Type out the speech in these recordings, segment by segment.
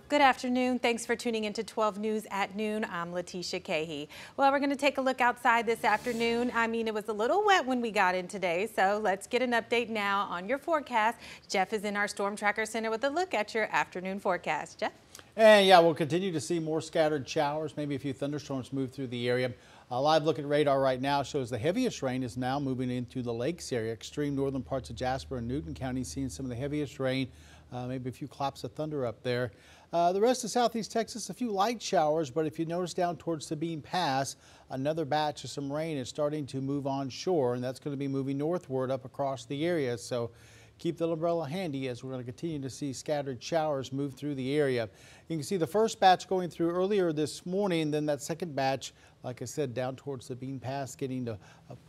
Good afternoon. Thanks for tuning into 12 News at noon. I'm Letitia Cahey. Well, we're going to take a look outside this afternoon. I mean, it was a little wet when we got in today, so let's get an update now on your forecast. Jeff is in our Storm Tracker Center with a look at your afternoon forecast. Jeff? And yeah, we'll continue to see more scattered showers, maybe a few thunderstorms move through the area. A live look at radar right now shows the heaviest rain is now moving into the lakes area. Extreme northern parts of Jasper and Newton County seeing some of the heaviest rain, maybe a few claps of thunder up there. The rest of southeast Texas, a few light showers, but if you notice down towards Sabine Pass, another batch of some rain is starting to move onshore, and that's going to be moving northward up across the area. So keep the umbrella handy as we're going to continue to see scattered showers move through the area. You can see the first batch going through earlier this morning, then that second batch, like I said, down towards Sabine Pass, getting to,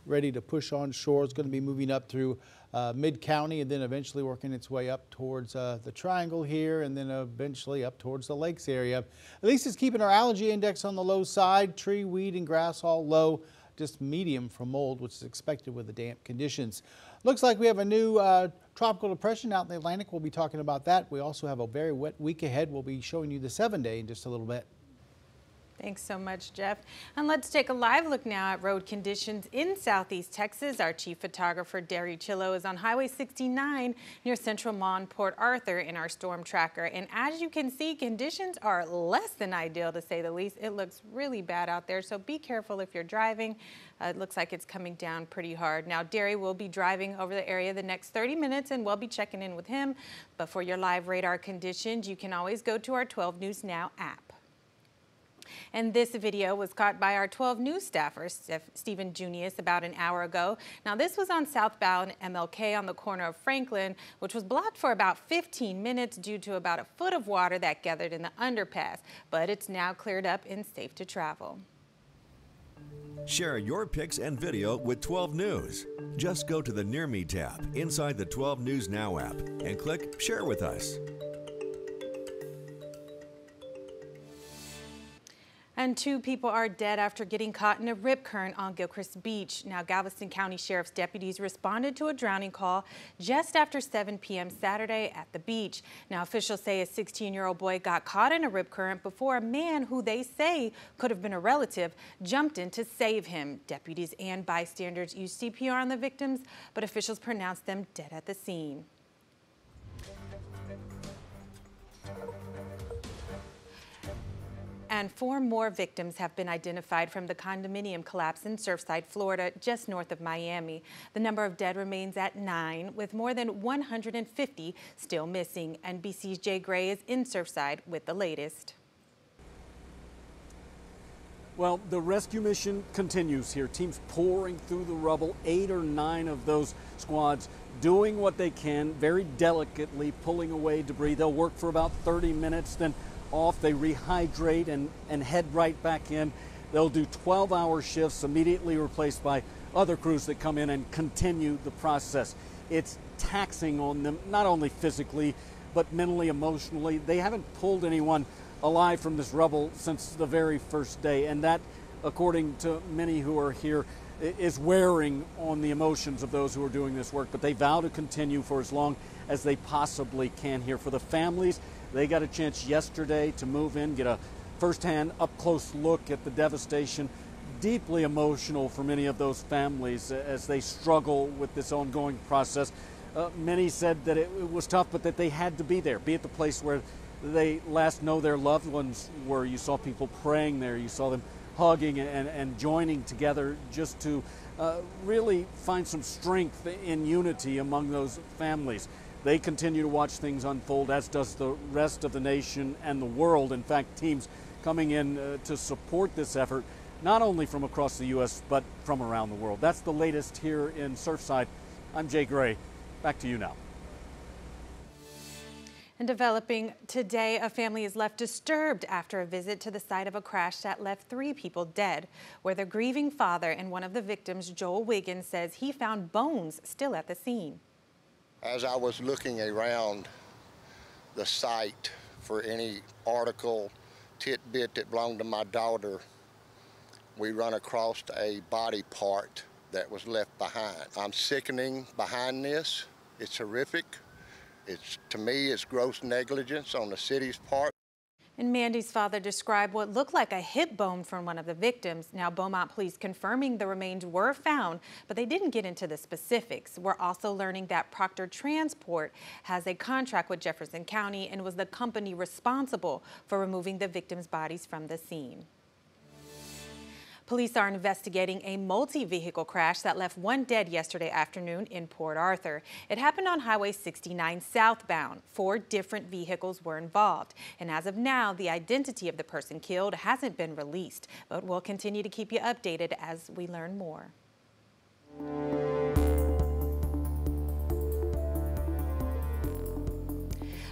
ready to push on shore. It's going to be moving up through mid-county and then eventually working its way up towards the triangle here and then eventually up towards the lakes area. At least it's keeping our allergy index on the low side. Tree, weed, and grass all low. Just medium for mold, which is expected with the damp conditions. Looks like we have a new tropical depression out in the Atlantic. We'll be talking about that. We also have a very wet week ahead. We'll be showing you the 7-day in just a little bit. Thanks so much, Jeff. And let's take a live look now at road conditions in southeast Texas. Our chief photographer, Derry Chillo, is on Highway 69 near Central Mon, Port Arthur in our storm tracker. And as you can see, conditions are less than ideal, to say the least. It looks really bad out there, so be careful if you're driving. It looks like it's coming down pretty hard. Now, Derry will be driving over the area the next 30 minutes, and we'll be checking in with him. But for your live radar conditions, you can always go to our 12 News Now app. And this video was caught by our 12 News staffer, Stephen Junius, about an hour ago. Now, this was on southbound MLK on the corner of Franklin, which was blocked for about 15 minutes due to about a foot of water that gathered in the underpass. But it's now cleared up and safe to travel. Share your pics and video with 12 News. Just go to the Near Me tab inside the 12 News Now app and click Share with Us. And 2 people are dead after getting caught in a rip current on Gilchrist Beach. Now, Galveston County Sheriff's deputies responded to a drowning call just after 7 p.m. Saturday at the beach. Now, officials say a 16-year-old boy got caught in a rip current before a man who they say could have been a relative jumped in to save him. Deputies and bystanders used CPR on the victims, but officials pronounced them dead at the scene. And 4 more victims have been identified from the condominium collapse in Surfside, Florida, just north of Miami. The number of dead remains at 9, with more than 150 still missing. NBC's Jay Gray is in Surfside with the latest. Well, the rescue mission continues here. Teams pouring through the rubble, 8 or 9 of those squads doing what they can, very delicately pulling away debris. They'll work for about 30 minutes, then off, they rehydrate and head right back in. They'll do 12-hour shifts, immediately replaced by other crews that come in and continue the process. It's taxing on them, not only physically, but mentally, emotionally. They haven't pulled anyone alive from this rubble since the very first day, and that, according to many who are here, is wearing on the emotions of those who are doing this work. But they vow to continue for as long as they possibly can here. For the families, they got a chance yesterday to move in, get a firsthand, up-close look at the devastation. Deeply emotional for many of those families as they struggle with this ongoing process. Many said that it was tough, but that they had to be there, be at the place where they last know their loved ones were. You saw people praying there. You saw them hugging and joining together just to really find some strength in unity among those families. They continue to watch things unfold, as does the rest of the nation and the world. In fact, teams coming in to support this effort, not only from across the U.S., but from around the world. That's the latest here in Surfside. I'm Jay Gray. Back to you now. And developing today, a family is left disturbed after a visit to the site of a crash that left 3 people dead, where the grieving father and one of the victims, Joel Wiggins, says he found bones still at the scene. As I was looking around the site for any article, tidbit that belonged to my daughter, we run across a body part that was left behind. I'm sickening behind this. It's horrific. To me, it's gross negligence on the city's part. And Mandy's father described what looked like a hip bone from one of the victims. Now, Beaumont police confirming the remains were found, but they didn't get into the specifics. We're also learning that Proctor Transport has a contract with Jefferson County and was the company responsible for removing the victims' bodies from the scene. Police are investigating a multi-vehicle crash that left one dead yesterday afternoon in Port Arthur. It happened on Highway 69 southbound. 4 different vehicles were involved. And as of now, the identity of the person killed hasn't been released, but we'll continue to keep you updated as we learn more.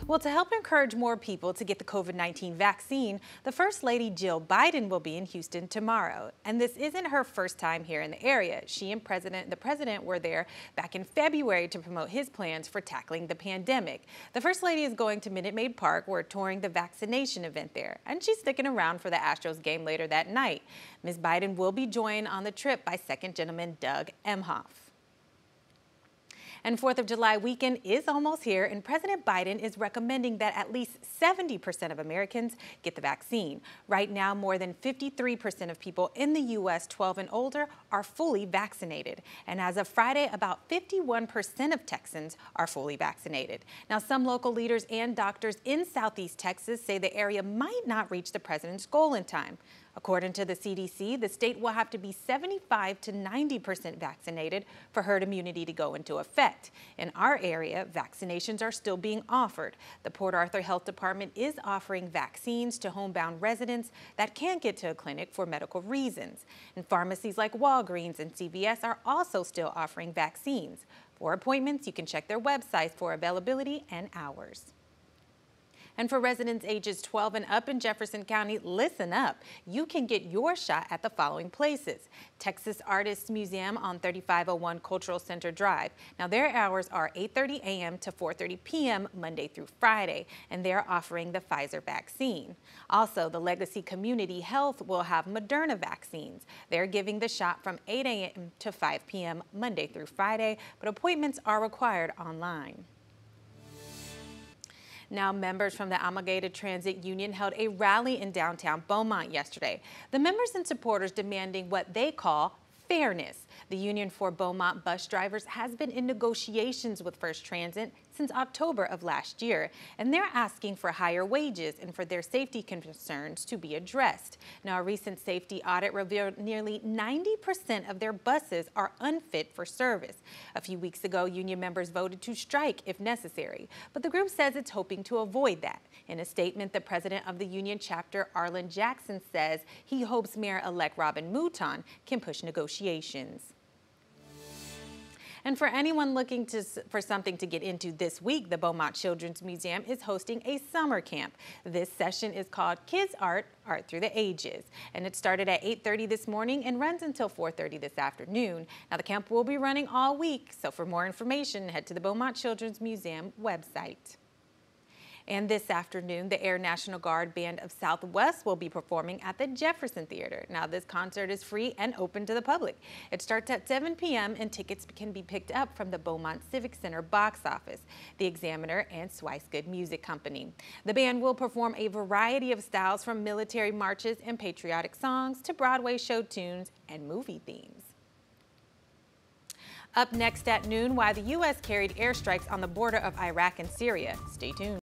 Well, to help encourage more people to get the COVID-19 vaccine, the First Lady Jill Biden will be in Houston tomorrow. And this isn't her first time here in the area. She and the president were there back in February to promote his plans for tackling the pandemic. The First Lady is going to Minute Maid Park. We're touring the vaccination event there. And she's sticking around for the Astros game later that night. Ms. Biden will be joined on the trip by Second Gentleman Doug Emhoff. And 4th of July weekend is almost here, and President Biden is recommending that at least 70% of Americans get the vaccine. Right now, more than 53% of people in the U.S. 12 and older are fully vaccinated. And as of Friday, about 51% of Texans are fully vaccinated. Now, some local leaders and doctors in Southeast Texas say the area might not reach the president's goal in time. According to the CDC, the state will have to be 75 to 90% vaccinated for herd immunity to go into effect. In our area, vaccinations are still being offered. The Port Arthur Health Department is offering vaccines to homebound residents that can't get to a clinic for medical reasons. And pharmacies like Walgreens and CVS are also still offering vaccines. For appointments, you can check their websites for availability and hours. And for residents ages 12 and up in Jefferson County, listen up. You can get your shot at the following places. Texas Artists Museum on 3501 Cultural Center Drive. Now, their hours are 8:30 a.m. to 4:30 p.m. Monday through Friday, and they're offering the Pfizer vaccine. Also, the Legacy Community Health will have Moderna vaccines. They're giving the shot from 8 a.m. to 5 p.m. Monday through Friday, but appointments are required online. Now, members from the Amalgamated Transit Union held a rally in downtown Beaumont yesterday. The members and supporters demanding what they call fairness. The Union for Beaumont Bus Drivers has been in negotiations with First Transit since October of last year, and they're asking for higher wages and for their safety concerns to be addressed. Now, a recent safety audit revealed nearly 90% of their buses are unfit for service. A few weeks ago, union members voted to strike if necessary, but the group says it's hoping to avoid that. In a statement, the president of the union chapter, Arlen Jackson, says he hopes Mayor-elect Robin Mouton can push negotiations. And for anyone looking for something to get into this week, the Beaumont Children's Museum is hosting a summer camp. This session is called Kids Art, Art Through the Ages. And it started at 8:30 this morning and runs until 4:30 this afternoon. Now, the camp will be running all week, so for more information, head to the Beaumont Children's Museum website. And this afternoon, the Air National Guard Band of Southwest will be performing at the Jefferson Theater. Now, this concert is free and open to the public. It starts at 7 p.m. and tickets can be picked up from the Beaumont Civic Center box office, the Examiner, and Swicegood Music Company. The band will perform a variety of styles from military marches and patriotic songs to Broadway show tunes and movie themes. Up next at noon, why the U.S. carried airstrikes on the border of Iraq and Syria. Stay tuned.